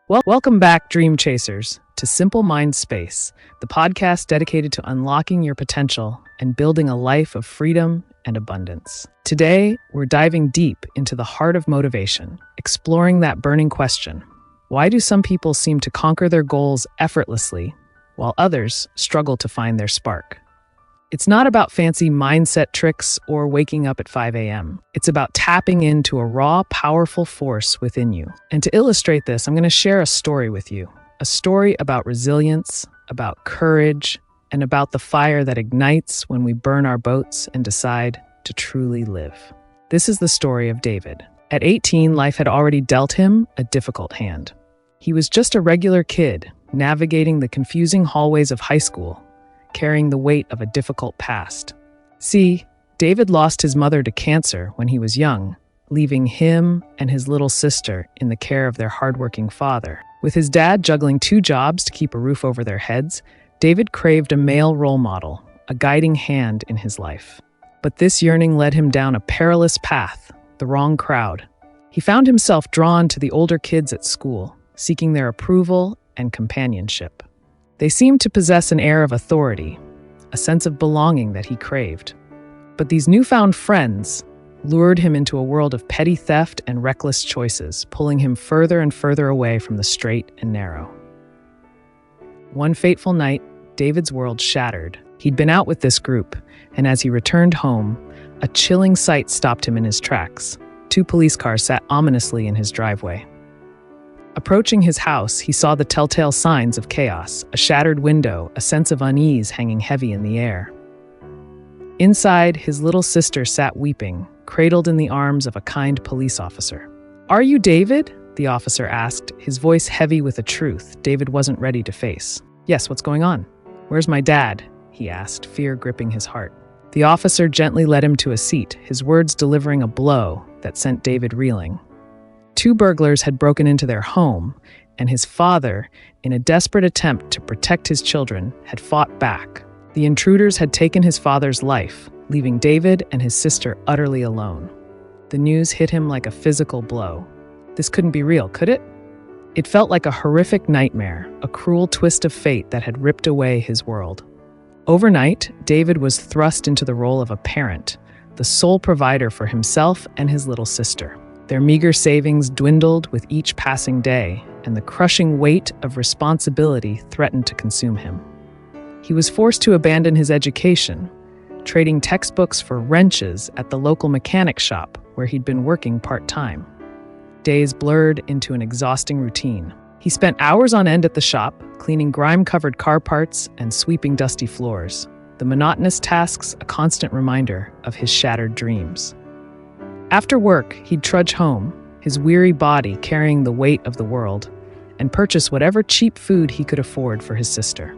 Welcome back, Dream Chasers, to Simple Mind Space, the podcast dedicated to unlocking your potential and building a life of freedom and abundance. Today, we're diving deep into the heart of motivation, exploring that burning question: why do some people seem to conquer their goals effortlessly, while others struggle to find their spark? It's not about fancy mindset tricks or waking up at 5 a.m. It's about tapping into a raw, powerful force within you. And to illustrate this, I'm going to share a story with you. A story about resilience, about courage, and about the fire that ignites when we burn our boats and decide to truly live. This is the story of David. At 18, life had already dealt him a difficult hand. He was just a regular kid, navigating the confusing hallways of high school, carrying the weight of a difficult past. See, David lost his mother to cancer when he was young, leaving him and his little sister in the care of their hardworking father. With his dad juggling 2 jobs to keep a roof over their heads, David craved a male role model, a guiding hand in his life. But this yearning led him down a perilous path, the wrong crowd. He found himself drawn to the older kids at school, seeking their approval and companionship. They seemed to possess an air of authority, a sense of belonging that he craved. But these newfound friends lured him into a world of petty theft and reckless choices, pulling him further and further away from the straight and narrow. One fateful night, David's world shattered. He'd been out with this group, and as he returned home, a chilling sight stopped him in his tracks. 2 police cars sat ominously in his driveway. Approaching his house, he saw the telltale signs of chaos: a shattered window, a sense of unease hanging heavy in the air. Inside, his little sister sat weeping, cradled in the arms of a kind police officer. "Are you David?" the officer asked, his voice heavy with a truth David wasn't ready to face. "Yes, what's going on?" "Where's my dad?" he asked, fear gripping his heart. The officer gently led him to a seat, his words delivering a blow that sent David reeling. 2 burglars had broken into their home, and his father, in a desperate attempt to protect his children, had fought back. The intruders had taken his father's life, leaving David and his sister utterly alone. The news hit him like a physical blow. This couldn't be real, could it? It felt like a horrific nightmare, a cruel twist of fate that had ripped away his world. Overnight, David was thrust into the role of a parent, the sole provider for himself and his little sister. Their meager savings dwindled with each passing day, and the crushing weight of responsibility threatened to consume him. He was forced to abandon his education, trading textbooks for wrenches at the local mechanic shop where he'd been working part-time. Days blurred into an exhausting routine. He spent hours on end at the shop, cleaning grime-covered car parts and sweeping dusty floors, the monotonous tasks a constant reminder of his shattered dreams. After work, he'd trudge home, his weary body carrying the weight of the world, and purchase whatever cheap food he could afford for his sister.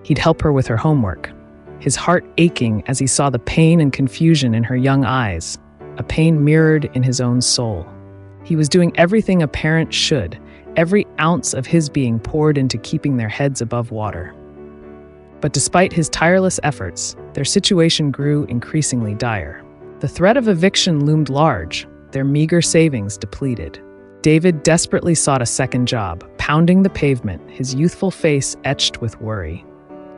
He'd help her with her homework, his heart aching as he saw the pain and confusion in her young eyes, a pain mirrored in his own soul. He was doing everything a parent should, every ounce of his being poured into keeping their heads above water. But despite his tireless efforts, their situation grew increasingly dire. The threat of eviction loomed large, their meager savings depleted. David desperately sought a second job, pounding the pavement, his youthful face etched with worry.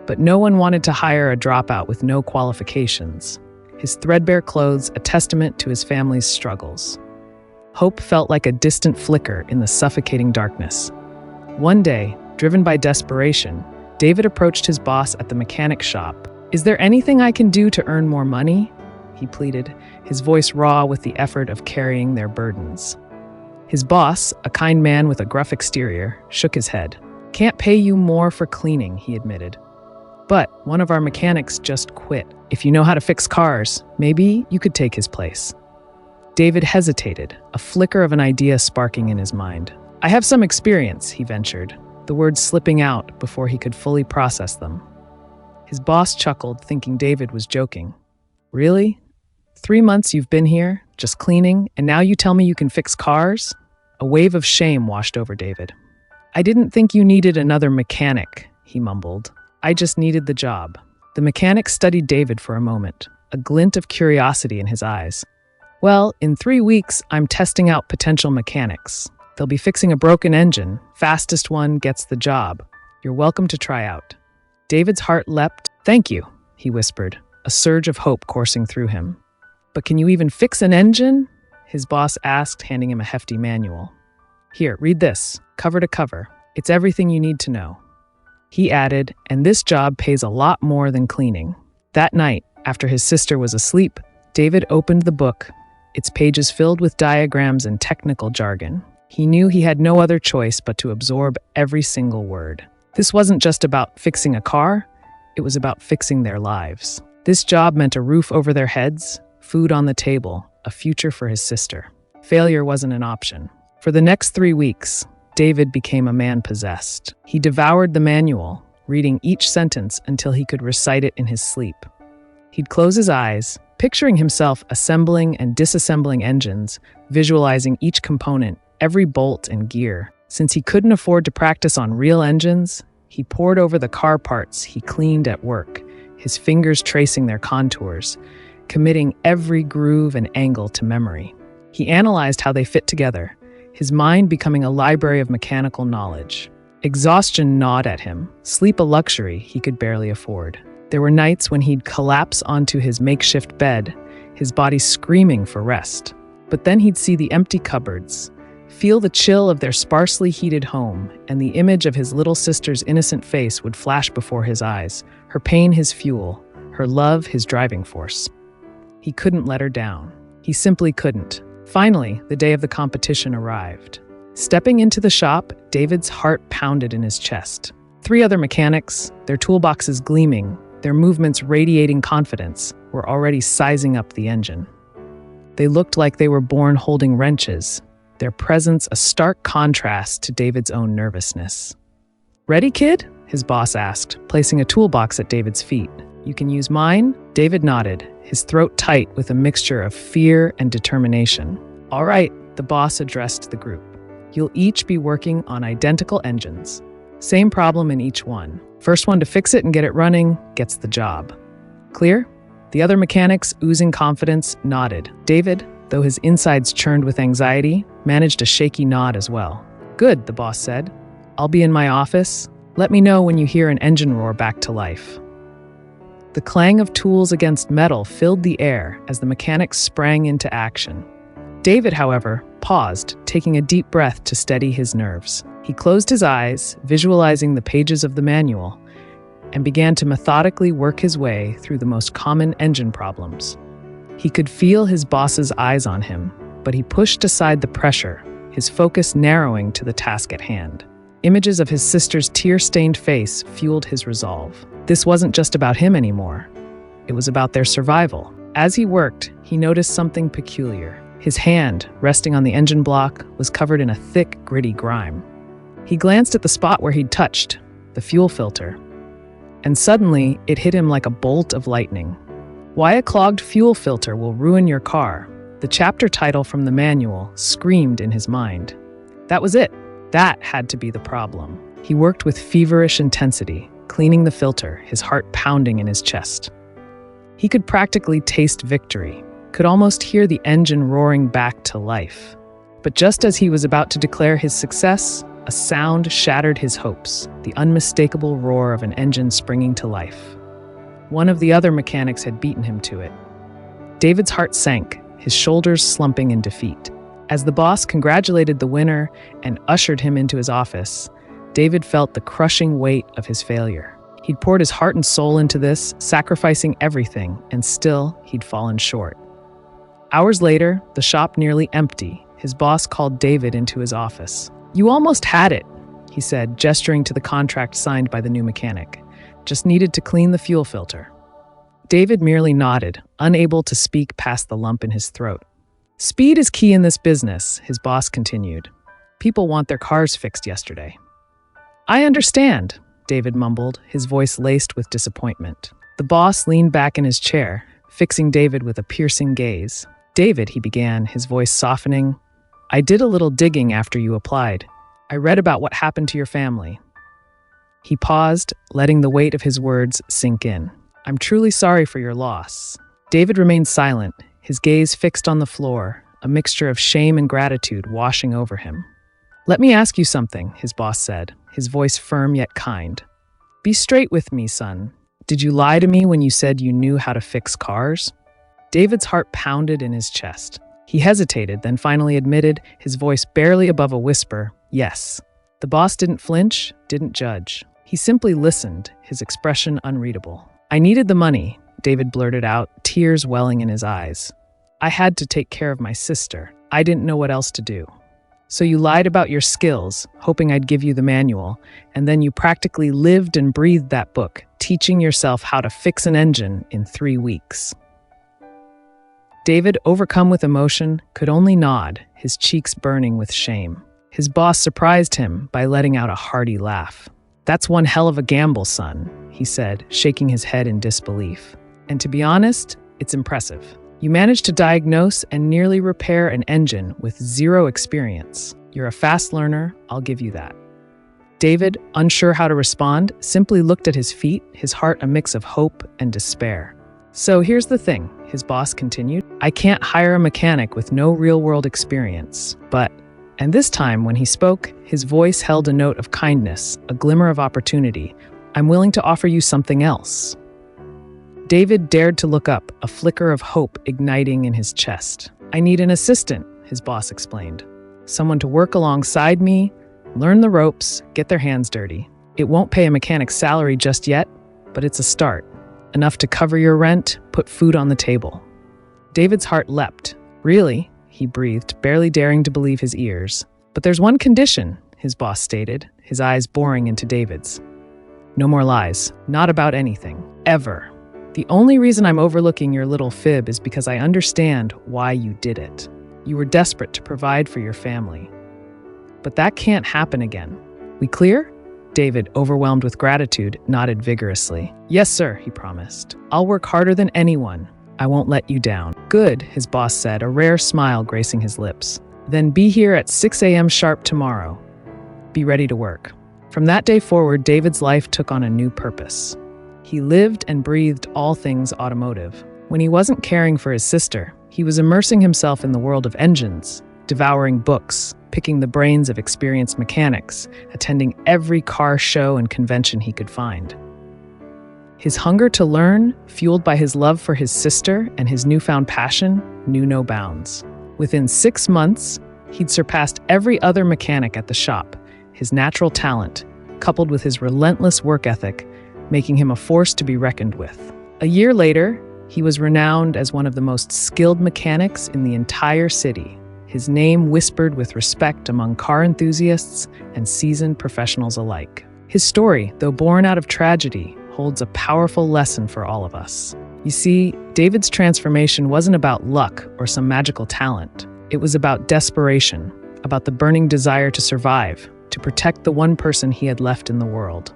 But no one wanted to hire a dropout with no qualifications, his threadbare clothes a testament to his family's struggles. Hope felt like a distant flicker in the suffocating darkness. One day, driven by desperation, David approached his boss at the mechanic shop. "Is there anything I can do to earn more money?" he pleaded, his voice raw with the effort of carrying their burdens. His boss, a kind man with a gruff exterior, shook his head. "Can't pay you more for cleaning," he admitted. "But one of our mechanics just quit. If you know how to fix cars, maybe you could take his place." David hesitated, a flicker of an idea sparking in his mind. "I have some experience," he ventured, the words slipping out before he could fully process them. His boss chuckled, thinking David was joking. "Really? 3 months you've been here, just cleaning, and now you tell me you can fix cars?" A wave of shame washed over David. "I didn't think you needed another mechanic," he mumbled. "I just needed the job." The mechanic studied David for a moment, a glint of curiosity in his eyes. "Well, in 3 weeks, I'm testing out potential mechanics. They'll be fixing a broken engine. Fastest one gets the job. You're welcome to try out." David's heart leapt. "Thank you," he whispered, a surge of hope coursing through him. "But can you even fix an engine?" his boss asked, handing him a hefty manual. "Here, read this, cover to cover. It's everything you need to know." He added, "And this job pays a lot more than cleaning." That night, after his sister was asleep, David opened the book, its pages filled with diagrams and technical jargon. He knew he had no other choice but to absorb every single word. This wasn't just about fixing a car, it was about fixing their lives. This job meant a roof over their heads, food on the table, a future for his sister. Failure wasn't an option. For the next 3 weeks, David became a man possessed. He devoured the manual, reading each sentence until he could recite it in his sleep. He'd close his eyes, picturing himself assembling and disassembling engines, visualizing each component, every bolt and gear. Since he couldn't afford to practice on real engines, he pored over the car parts he cleaned at work, his fingers tracing their contours, committing every groove and angle to memory. He analyzed how they fit together, his mind becoming a library of mechanical knowledge. Exhaustion gnawed at him, sleep a luxury he could barely afford. There were nights when he'd collapse onto his makeshift bed, his body screaming for rest. But then he'd see the empty cupboards, feel the chill of their sparsely heated home, and the image of his little sister's innocent face would flash before his eyes, her pain his fuel, her love his driving force. He couldn't let her down. He simply couldn't. Finally, the day of the competition arrived. Stepping into the shop, David's heart pounded in his chest. 3 other mechanics, their toolboxes gleaming, their movements radiating confidence, were already sizing up the engine. They looked like they were born holding wrenches, their presence a stark contrast to David's own nervousness. "Ready, kid?" his boss asked, placing a toolbox at David's feet. "You can use mine?" David nodded, his throat tight with a mixture of fear and determination. "All right," the boss addressed the group. "You'll each be working on identical engines. Same problem in each one. First one to fix it and get it running gets the job. Clear?" The other mechanics, oozing confidence, nodded. David, though his insides churned with anxiety, managed a shaky nod as well. "Good," the boss said. "I'll be in my office. Let me know when you hear an engine roar back to life." The clang of tools against metal filled the air as the mechanics sprang into action. David, however, paused, taking a deep breath to steady his nerves. He closed his eyes, visualizing the pages of the manual, and began to methodically work his way through the most common engine problems. He could feel his boss's eyes on him, but he pushed aside the pressure, his focus narrowing to the task at hand. Images of his sister's tear-stained face fueled his resolve. This wasn't just about him anymore. It was about their survival. As he worked, he noticed something peculiar. His hand, resting on the engine block, was covered in a thick, gritty grime. He glanced at the spot where he'd touched, the fuel filter, and suddenly it hit him like a bolt of lightning. "Why a clogged fuel filter will ruin your car," the chapter title from the manual screamed in his mind. That was it. That had to be the problem. He worked with feverish intensity, cleaning the filter, his heart pounding in his chest. He could practically taste victory, could almost hear the engine roaring back to life. But just as he was about to declare his success, a sound shattered his hopes, the unmistakable roar of an engine springing to life. One of the other mechanics had beaten him to it. David's heart sank, his shoulders slumping in defeat. As the boss congratulated the winner and ushered him into his office, David felt the crushing weight of his failure. He'd poured his heart and soul into this, sacrificing everything, and still he'd fallen short. Hours later, the shop nearly empty, his boss called David into his office. "You almost had it," he said, gesturing to the contract signed by the new mechanic. "Just needed to clean the fuel filter." David merely nodded, unable to speak past the lump in his throat. "Speed is key in this business," his boss continued. "People want their cars fixed yesterday." "I understand," David mumbled, his voice laced with disappointment. The boss leaned back in his chair, fixing David with a piercing gaze. "David," he began, his voice softening, "I did a little digging after you applied. I read about what happened to your family." He paused, letting the weight of his words sink in. "I'm truly sorry for your loss." David remained silent, his gaze fixed on the floor, a mixture of shame and gratitude washing over him. "Let me ask you something," his boss said, his voice firm yet kind. "Be straight with me, son. Did you lie to me when you said you knew how to fix cars?" David's heart pounded in his chest. He hesitated, then finally admitted, his voice barely above a whisper, "Yes." The boss didn't flinch, didn't judge. He simply listened, his expression unreadable. "I needed the money," David blurted out, tears welling in his eyes. "I had to take care of my sister. I didn't know what else to do." "So you lied about your skills, hoping I'd give you the manual, and then you practically lived and breathed that book, teaching yourself how to fix an engine in 3 weeks." David, overcome with emotion, could only nod, his cheeks burning with shame. His boss surprised him by letting out a hearty laugh. "That's one hell of a gamble, son," he said, shaking his head in disbelief. "And to be honest, it's impressive. You managed to diagnose and nearly repair an engine with 0 experience. You're a fast learner, I'll give you that." David, unsure how to respond, simply looked at his feet, his heart a mix of hope and despair. "So here's the thing," his boss continued. "I can't hire a mechanic with no real-world experience, but..." And this time, when he spoke, his voice held a note of kindness, a glimmer of opportunity. "I'm willing to offer you something else." David dared to look up, a flicker of hope igniting in his chest. "I need an assistant," his boss explained. "Someone to work alongside me, learn the ropes, get their hands dirty. It won't pay a mechanic's salary just yet, but it's a start. Enough to cover your rent, put food on the table." David's heart leapt. "Really?" he breathed, barely daring to believe his ears. "But there's one condition," his boss stated, his eyes boring into David's. "No more lies. Not about anything. Ever. The only reason I'm overlooking your little fib is because I understand why you did it. You were desperate to provide for your family. But that can't happen again. We clear?" David, overwhelmed with gratitude, nodded vigorously. "Yes, sir," he promised. "I'll work harder than anyone. I won't let you down." "Good," his boss said, a rare smile gracing his lips. "Then be here at 6 a.m. sharp tomorrow. Be ready to work." From that day forward, David's life took on a new purpose. He lived and breathed all things automotive. When he wasn't caring for his sister, he was immersing himself in the world of engines, devouring books, picking the brains of experienced mechanics, attending every car show and convention he could find. His hunger to learn, fueled by his love for his sister and his newfound passion, knew no bounds. Within 6 months, he'd surpassed every other mechanic at the shop. His natural talent, coupled with his relentless work ethic, making him a force to be reckoned with. A year later, he was renowned as one of the most skilled mechanics in the entire city, his name whispered with respect among car enthusiasts and seasoned professionals alike. His story, though born out of tragedy, holds a powerful lesson for all of us. You see, David's transformation wasn't about luck or some magical talent. It was about desperation, about the burning desire to survive, to protect the one person he had left in the world.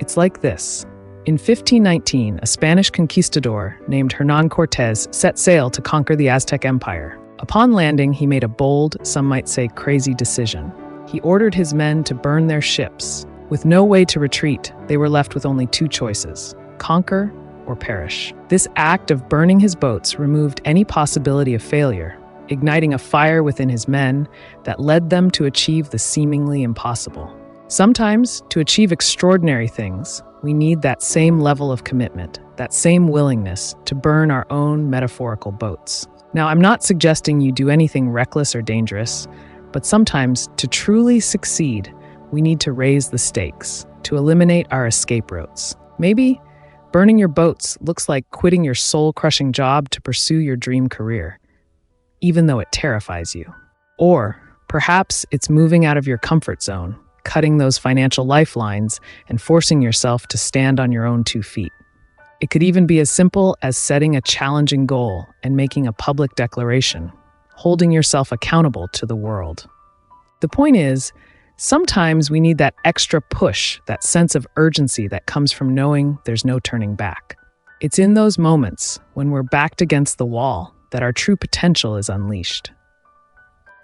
It's like this. In 1519, a Spanish conquistador named Hernán Cortés set sail to conquer the Aztec Empire. Upon landing, he made a bold, some might say crazy decision. He ordered his men to burn their ships. With no way to retreat, they were left with only 2 choices: conquer or perish. This act of burning his boats removed any possibility of failure, igniting a fire within his men that led them to achieve the seemingly impossible. Sometimes, to achieve extraordinary things, we need that same level of commitment, that same willingness to burn our own metaphorical boats. Now, I'm not suggesting you do anything reckless or dangerous, but sometimes, to truly succeed, we need to raise the stakes, to eliminate our escape routes. Maybe burning your boats looks like quitting your soul-crushing job to pursue your dream career, even though it terrifies you. Or perhaps it's moving out of your comfort zone, cutting those financial lifelines, and forcing yourself to stand on your own 2 feet. It could even be as simple as setting a challenging goal and making a public declaration, holding yourself accountable to the world. The point is, sometimes we need that extra push, that sense of urgency that comes from knowing there's no turning back. It's in those moments, when we're backed against the wall, that our true potential is unleashed.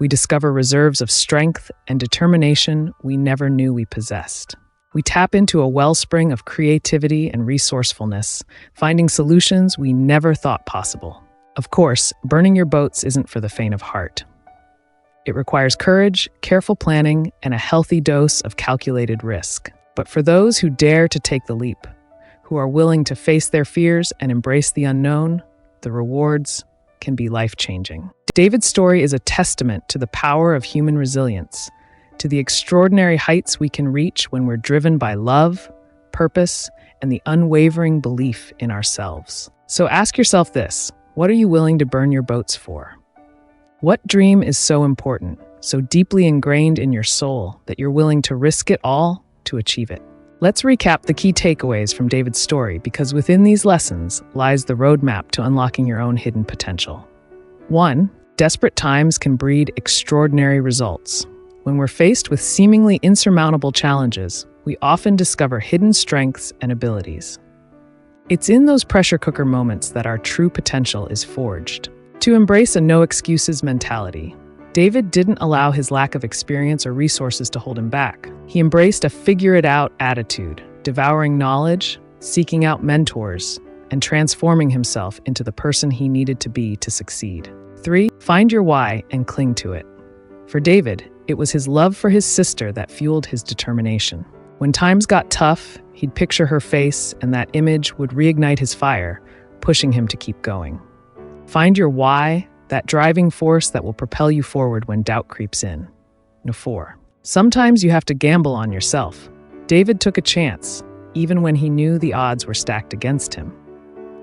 We discover reserves of strength and determination we never knew we possessed. We tap into a wellspring of creativity and resourcefulness, finding solutions we never thought possible. Of course, burning your boats isn't for the faint of heart. It requires courage, careful planning, and a healthy dose of calculated risk. But for those who dare to take the leap, who are willing to face their fears and embrace the unknown, the rewards can be life-changing. David's story is a testament to the power of human resilience, to the extraordinary heights we can reach when we're driven by love, purpose, and the unwavering belief in ourselves. So ask yourself this: what are you willing to burn your boats for? What dream is so important, so deeply ingrained in your soul that you're willing to risk it all to achieve it? Let's recap the key takeaways from David's story, because within these lessons lies the roadmap to unlocking your own hidden potential. 1. Desperate times can breed extraordinary results. When we're faced with seemingly insurmountable challenges, we often discover hidden strengths and abilities. It's in those pressure cooker moments that our true potential is forged. To embrace a no-excuses mentality, David didn't allow his lack of experience or resources to hold him back. He embraced a figure-it-out attitude, devouring knowledge, seeking out mentors, and transforming himself into the person he needed to be to succeed. 3. Find your why and cling to it. For David, it was his love for his sister that fueled his determination. When times got tough, he'd picture her face, and that image would reignite his fire, pushing him to keep going. Find your why, that driving force that will propel you forward when doubt creeps in. 4. Sometimes you have to gamble on yourself. David took a chance, even when he knew the odds were stacked against him.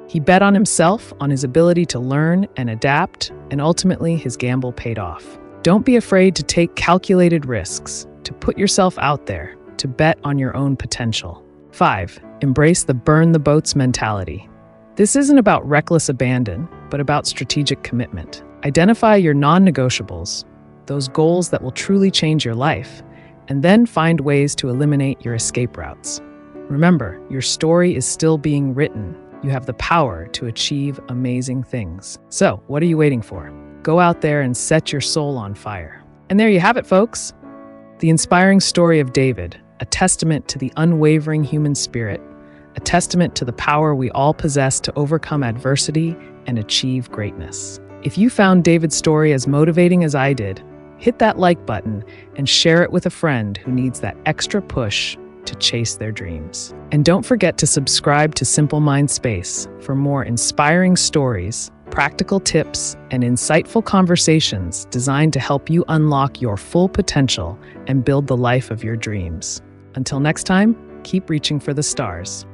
He bet on himself, on his ability to learn and adapt, and ultimately his gamble paid off. Don't be afraid to take calculated risks, to put yourself out there, to bet on your own potential. 5. Embrace the burn the boats mentality. This isn't about reckless abandon, but about strategic commitment. Identify your non-negotiables, those goals that will truly change your life, and then find ways to eliminate your escape routes. Remember, your story is still being written. You have the power to achieve amazing things. So, what are you waiting for? Go out there and set your soul on fire. And there you have it, folks. The inspiring story of David, a testament to the unwavering human spirit, a testament to the power we all possess to overcome adversity and achieve greatness. If you found David's story as motivating as I did, hit that like button and share it with a friend who needs that extra push to chase their dreams. And don't forget to subscribe to Simple Mind Space for more inspiring stories, practical tips, and insightful conversations designed to help you unlock your full potential and build the life of your dreams. Until next time, keep reaching for the stars.